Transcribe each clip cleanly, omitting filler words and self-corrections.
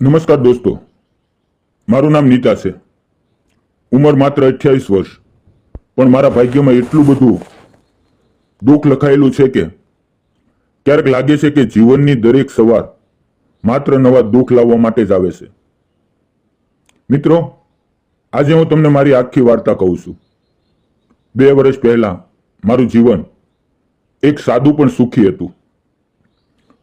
નમસ્કાર દોસ્તો, મારું નામ નીતા છે. ઉંમર માત્ર 28 વર્ષ, પણ મારા ભાગ્યમાં એટલું બધું દુઃખ લખાયેલું છે કે ક્યારેક લાગે છે કે જીવનની દરેક સવાર માત્ર નવા દુઃખ લાવવા માટે જ આવે છે. મિત્રો, આજે હું તમને મારી આખી વાર્તા કહું છું. 2 વર્ષ પહેલા મારું જીવન એક સાદું પણ સુખી હતું.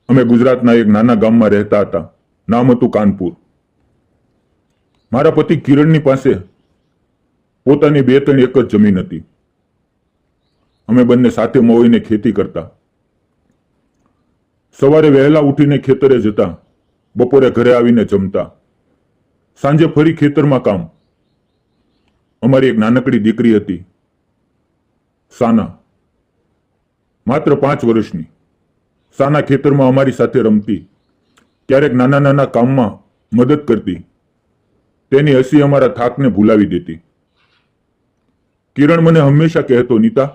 અમે ગુજરાતના એક નાના ગામમાં રહેતા હતા. નામ હતું કાનપુર. મારા પતિ કિરણની પાસે પોતાની 2-3 એકર જમીન હતી. અમે બંને સાથે મળીને ખેતી કરતા. સવારે વહેલા ઉઠીને ખેતરે જતા, બપોરે ઘરે આવીને જમતા, સાંજે ફરી ખેતરમાં કામ. અમારી એક નાનકડી દીકરી હતી, સાના, માત્ર 5 વર્ષની. સાના ખેતરમાં અમારી સાથે રમતી, ક્યારેક નાના નાના કામમાં મદદ કરતી. તેની હસી અમારા થાકને ભૂલાવી દેતી. કિરણ મને હંમેશા કહેતો, નીતા,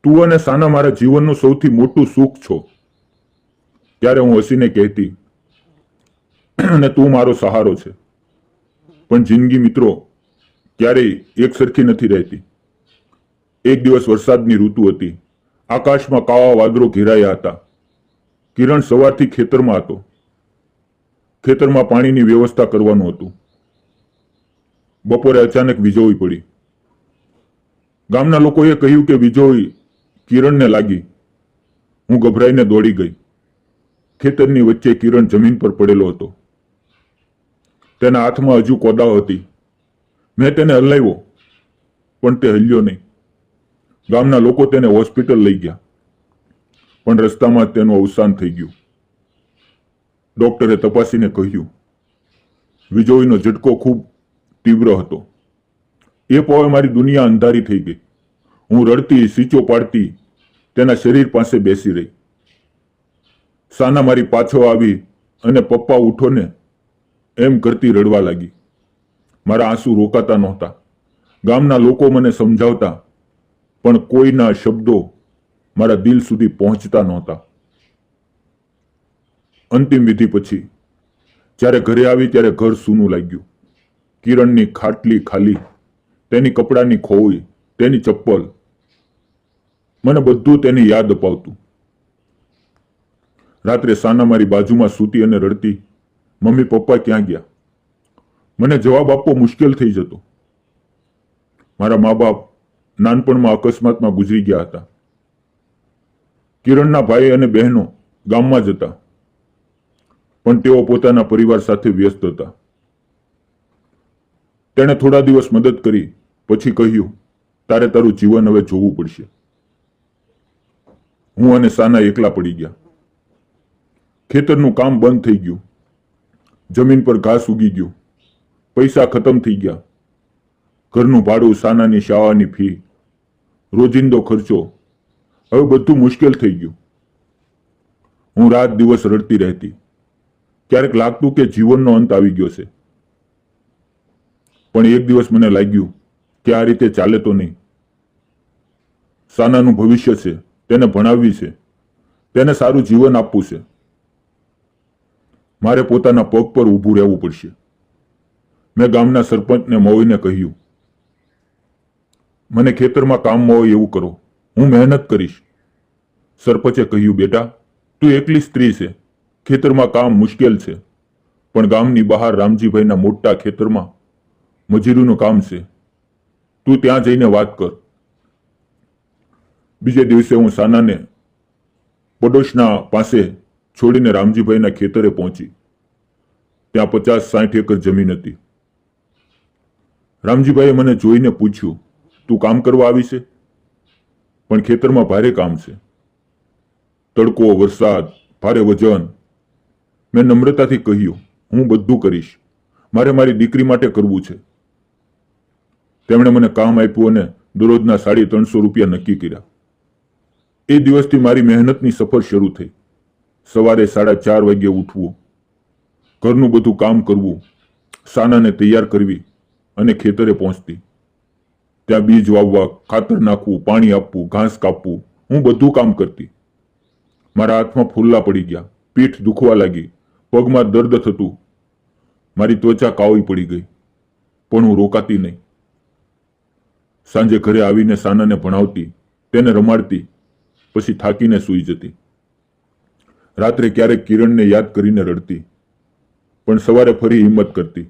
તું અને સાના મારા જીવનનું સૌથી મોટું સુખ છો. ત્યારે હું હસીને કહેતી, અને તું મારો સહારો છે. પણ જિંદગી મિત્રો ક્યારેય એક સરખી નથી રહેતી. એક દિવસ વરસાદની ઋતુ હતી. આકાશમાં કાળા વાદળો ઘેરાયા હતા. કિરણ સવારથી ખેતરમાં હતો. ખેતરમાં પાણીની વ્યવસ્થા કરવાનું હતું. બપોરે અચાનક વીજળી પડી. ગામના લોકોએ કહ્યું કે વીજળી કિરણને લાગી. હું ગભરાઈને દોડી ગઈ. ખેતરની વચ્ચે કિરણ જમીન પર પડેલો હતો. તેના હાથમાં હજુ કોદાળ હતી. મેં તેને હલાવ્યો, પણ તે હલ્યો નહીં. ગામના લોકો તેને હોસ્પિટલ લઈ ગયા, પણ રસ્તામાં જ તેનું અવસાન થઈ ગયું. ડોક્ટરે તપાસીને કહ્યું, વીજળીનો ઝટકો ખૂબ તીવ્ર હતો. એ પળે મારી દુનિયા અંધારી થઈ ગઈ. હું રડતી, સીચો પાડતી તેના શરીર પાસે બેસી રહી. સાના મારી પાછળ આવી અને પપ્પા ઉઠો ને એમ કરતી રડવા લાગી. મારા આંસુ રોકાતા નહોતા. ગામના લોકો મને સમજાવતા, પણ કોઈના શબ્દો મારા દિલ સુધી પહોંચતા નહોતા. અંતિમ વિધિ પછી જ્યારે ઘરે આવી ત્યારે ઘર સૂનું લાગ્યું. કિરણની ખાટલી ખાલી, તેની કપડાની ખોળી, તેની ચપ્પલ, મને બધું તેની યાદ અપાવતું. રાત્રે સાના મારી બાજુમાં સૂતી અને રડતી, મમ્મી પપ્પા ક્યાં ગયા? મને જવાબ આપવો મુશ્કેલ થઈ જતો. મારા મા બાપ નાનપણમાં અકસ્માતમાં ગુજરી ગયા હતા. કિરણના ભાઈ અને બહેનો ગામમાં જ હતા, પણ તેઓ પોતાના પરિવાર સાથે વ્યસ્ત હતા. તેણે થોડા દિવસ મદદ કરી, પછી કહ્યું, તારે તારું જીવન હવે જોવું પડશે. હું અને સાના એકલા પડી ગયા. ખેતરનું કામ બંધ થઈ ગયું. જમીન પર ઘાસ ઉગી ગયું. પૈસા ખતમ થઈ ગયા. ઘરનું ભાડું, સાનાની શાળાની ફી, રોજિંદો ખર્ચો, હવે બધું મુશ્કેલ થઈ ગયું. હું રાત દિવસ રડતી રહેતી. ક્યારેક લાગતું કે જીવનનો અંત આવી ગયો છે. પણ એક દિવસ મને લાગ્યું કે આ રીતે ચાલે તો નહીં. સાનાનું ભવિષ્ય છે, તેને ભણાવવી છે, તેને સારું જીવન આપવું છે. મારે પોતાના પગ પર ઊભું રહેવું પડશે. મેં ગામના સરપંચને મળીને કહ્યું, મને ખેતરમાં કામ મળે એવું કરો, હું મહેનત કરીશ. સરપંચે કહ્યું, બેટા, તું એકલી સ્ત્રી છે, ખેતરમાં કામ મુશ્કેલ છે, પણ ગામની બહાર રામજીભાઈના મોટા ખેતરમાં મજૂરીનું કામ છે, તું ત્યાં જઈને વાત કર. બીજે દિવસે હું સાનાને પડોશના પાસે છોડીને રામજીભાઈના ખેતરે પહોંચી. ત્યાં 50-60 એકર જમીન હતી. રામજીભાઈએ મને જોઈને પૂછ્યું, તું કામ કરવા આવી છે? પણ ખેતરમાં ભારે કામ છે. તડકો, વરસાદ, ભારે વજન. મેં નમ્રતાથી કહ્યું, હું બધું કરીશ, મારે મારી દીકરી માટે કરવું છે. તેમણે મને કામ આપ્યું અને દરરોજના 350 રૂપિયા નક્કી કર્યા. એ દિવસથી મારી મહેનતની સફર શરૂ થઈ. સવારે 4:30 વાગ્યે ઉઠવું, ઘરનું બધું કામ કરવું, સાનાને તૈયાર કરવી અને ખેતરે પહોંચતી. ત્યાં બીજ વાવવા, ખાતર નાખવું, પાણી આપવું, ઘાસ કાપવું, હું બધું કામ કરતી. મારા હાથમાં ફૂલ્લા પડી ગયા, પીઠ દુખવા લાગી, પગમાં દર્દ થતું, મારી ત્વચા કાળી પડી ગઈ, પણ હું રોકાતી નહીં. સાંજે ઘરે આવીને સાનાને ભણાવતી, તેને રમાડતી, પછી થાકીને સૂઈ જતી. રાત્રે ક્યારેક કિરણને યાદ કરીને રડતી, પણ સવારે ફરી હિંમત કરતી.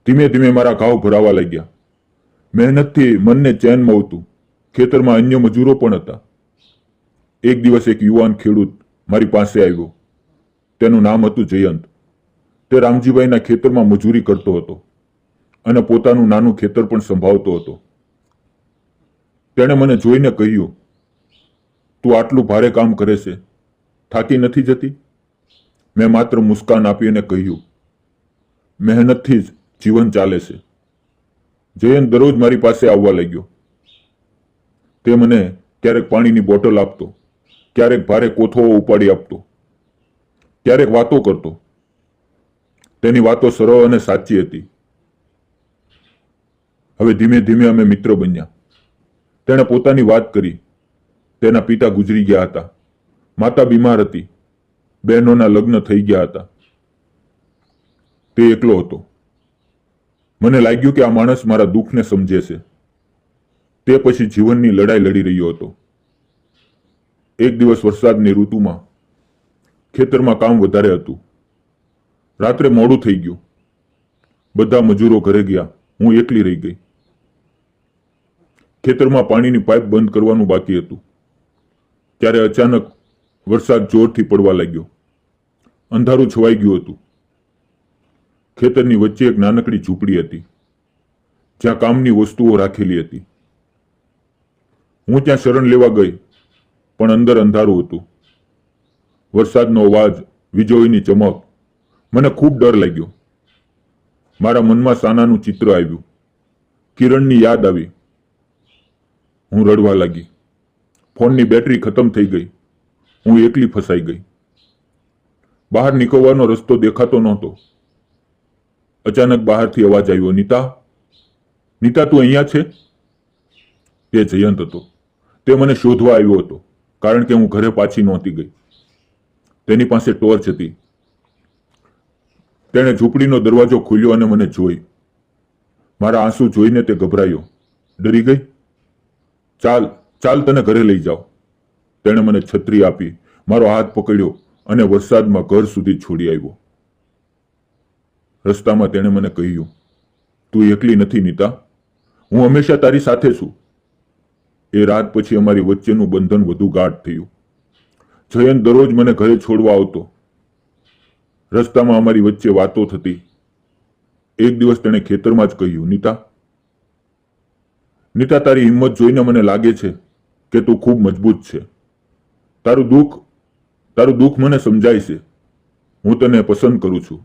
ધીમે ધીમે મારા ઘાવ ભરાવા લાગ્યા. મહેનતથી મનને ચેન મળતું. ખેતરમાં અન્ય મજૂરો પણ હતા. એક દિવસ એક યુવાન ખેડૂત મારી પાસે આવ્યો. તેનું નામ હતું જયંત. તે રામજીભાઈના ખેતરમાં મજૂરી કરતો હતો અને પોતાનું નાનું ખેતર પણ સંભાળતો હતો. તેણે મને જોઈને કહ્યું, તું આટલું ભારે કામ કરે છે, થાકી નથી જતી? મેં માત્ર મુસ્કાન આપી અને કહ્યું, મહેનતથી જ જીવન ચાલે છે. જયંત દરરોજ મારી પાસે આવવા લાગ્યો. તે મને ક્યારેક પાણીની બોટલ આપતો, ક્યારેક ભારે કોથળો ઉપાડી આપતો, ક્યારેક વાતો કરતો. તેની વાતો સરળ અને સાચી હતી. હવે ધીમે ધીમે અમે મિત્ર બન્યા. તેણે પોતાની વાત કરી. તેના પિતા ગુજરી ગયા હતા, માતા બીમાર હતી, બહેનોના લગ્ન થઈ ગયા હતા. તે એકલો હતો. મને લાગ્યું કે આ માણસ મારા દુઃખને સમજે છે. તે પછી જીવનની લડાઈ લડી રહ્યો હતો. એક દિવસ વરસાદની ઋતુમાં ખેતરમાં કામ વધારે હતું. રાત્રે મોડું થઈ ગયું. બધા મજૂરો ઘરે ગયા. હું એકલી રહી ગઈ. ખેતરમાં પાણીની પાઇપ બંધ કરવાનું બાકી હતું. ત્યારે અચાનક વરસાદ જોરથી પડવા લાગ્યો. અંધારું છવાઈ ગયું હતું. ખેતરની વચ્ચે એક નાનકડી ઝૂંપડી હતી, જ્યાં કામની વસ્તુઓ રાખેલી હતી. હું ત્યાં શરણ લેવા ગઈ, પણ અંદર અંધારું હતું. વરસાદનો અવાજ, વીજળીની ચમક, મને ખૂબ ડર લાગ્યો. મારા મનમાં સાનાનું ચિત્ર આવ્યું. કિરણની યાદ આવી. હું રડવા લાગી. ફોનની બેટરી ખતમ થઈ ગઈ. હું એકલી ફસાઈ ગઈ. બહાર નીકળવાનો રસ્તો દેખાતો નહોતો. અચાનક બહારથી અવાજ આવ્યો, નીતા, નીતા, તું અહીંયા છે? તે જયંત હતો. તે મને શોધવા આવ્યો હતો, કારણ કે હું ઘરે પાછી નહોતી ગઈ. તેની પાસે ટોર્ચ હતી. તેણે ઝૂંપડીનો દરવાજો ખોલ્યો અને મને જોઈ. મારા આંસુ જોઈને તે ગભરાયો. ડરી ગઈ? ચાલ ચાલ, તને ઘરે લઈ જાઓ. તેણે મને છત્રી આપી, મારો હાથ પકડ્યો અને વરસાદમાં ઘર સુધી છોડી આવ્યો. રસ્તામાં તેણે મને કહ્યું, તું એકલી નથી નીતા, હું હંમેશા તારી સાથે છું. એ રાત પછી અમારી વચ્ચેનું બંધન વધુ ગાઢ થયું. જયંત દરરોજ મને ઘરે છોડવા આવતો. રસ્તામાં અમારી વચ્ચે વાતો થતી. એક દિવસ તેણે ખેતરમાં જ કહ્યું, નીતા, નીતા, તારી હિંમત જોઈને મને લાગે છે કે તું ખૂબ મજબૂત છે. તારું દુઃખ મને સમજાય છે. હું તને પસંદ કરું છું.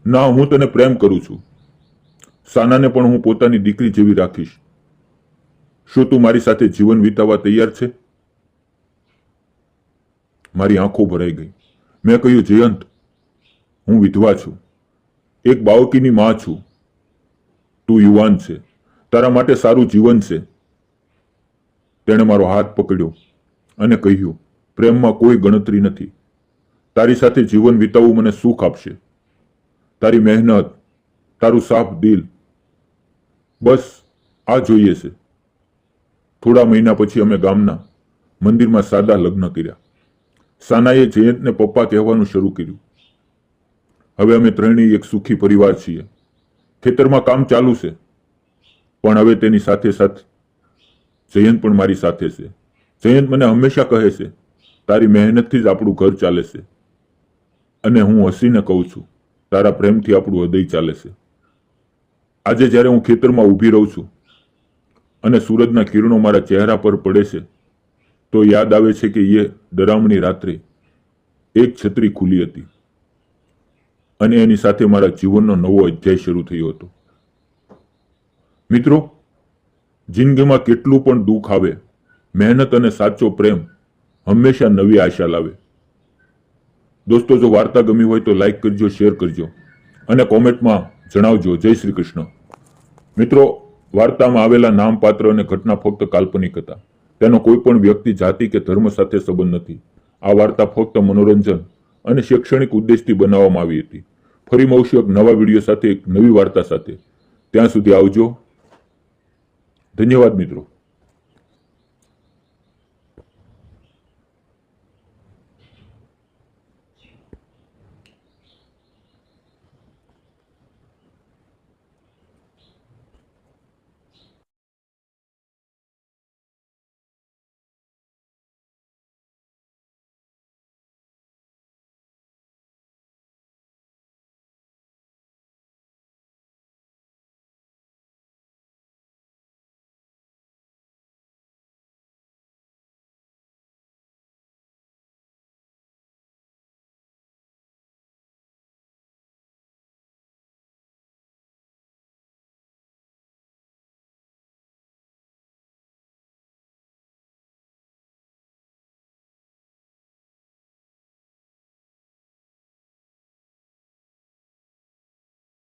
ના, હું તને પ્રેમ કરું છું. સાનાને પણ હું પોતાની દીકરી જેવી રાખીશ. શું તું મારી સાથે જીવન વિતાવવા તૈયાર છે? મારી આંખો ભરાઈ ગઈ. મેં કહ્યું, જયંત, હું વિધવા છું. એક બાળકીની માં છું. તું યુવાન છે. તારા માટે સારું જીવન છે. તેણે મારો હાથ પકડ્યો અને કહ્યું, પ્રેમમાં કોઈ ગણતરી નથી. તારી સાથે જીવન વિતાવવું મને સુખ આપશે. તારી મહેનત, તારું સાફ દિલ, બસ આ જોઈએ છે. થોડા મહિના પછી અમે ગામના મંદિરમાં સાદા લગ્ન કર્યા. સાનાએ જયંતને પપ્પા કહેવાનું શરૂ કર્યું. હવે અમે ત્રણેય એક સુખી પરિવાર છીએ. ખેતરમાં કામ ચાલુ છે, પણ હવે તેની સાથે સાથે જયંત પણ મારી સાથે છે. જયંત મને હંમેશા કહે છે, તારી મહેનતથી જ આપણું ઘર ચાલે છે. અને હું હસીને કહું છું, તારા પ્રેમથી આપણું હૃદય ચાલે છે. આજે જ્યારે હું ખેતરમાં ઊભી રહું છું અને સૂરજના કિરણો મારા ચહેરા પર પડે છે, તો યાદ આવે છે કે એ ડરામણી રાત્રે એક છત્રી ખુલી હતી અને એની સાથે મારા જીવનનો નવો અધ્યાય શરૂ થયો હતો. મિત્રો, જિંદગીમાં કેટલું પણ દુઃખ આવે, મહેનત અને સાચો પ્રેમ હંમેશા નવી આશા લાવે. દોસ્તો, જો વાર્તા ગમી હોય તો લાઈક કરજો, શેર કરજો અને કોમેન્ટમાં જણાવજો. જય શ્રી કૃષ્ણ. મિત્રો, વાર્તામાં આવેલા નામ, પાત્ર અને ઘટના ફક્ત કાલ્પનિક હતા. તેનો કોઈ પણ વ્યક્તિ, જાતિ કે ધર્મ સાથે સંબંધ નથી. આ વાર્તા ફક્ત મનોરંજન અને શૈક્ષણિક ઉદ્દેશથી બનાવવામાં આવી હતી. ફરી મળશું એક નવા વિડીયો સાથે, એક નવી વાર્તા સાથે. ત્યાં સુધી આવજો. ધન્યવાદ મિત્રો.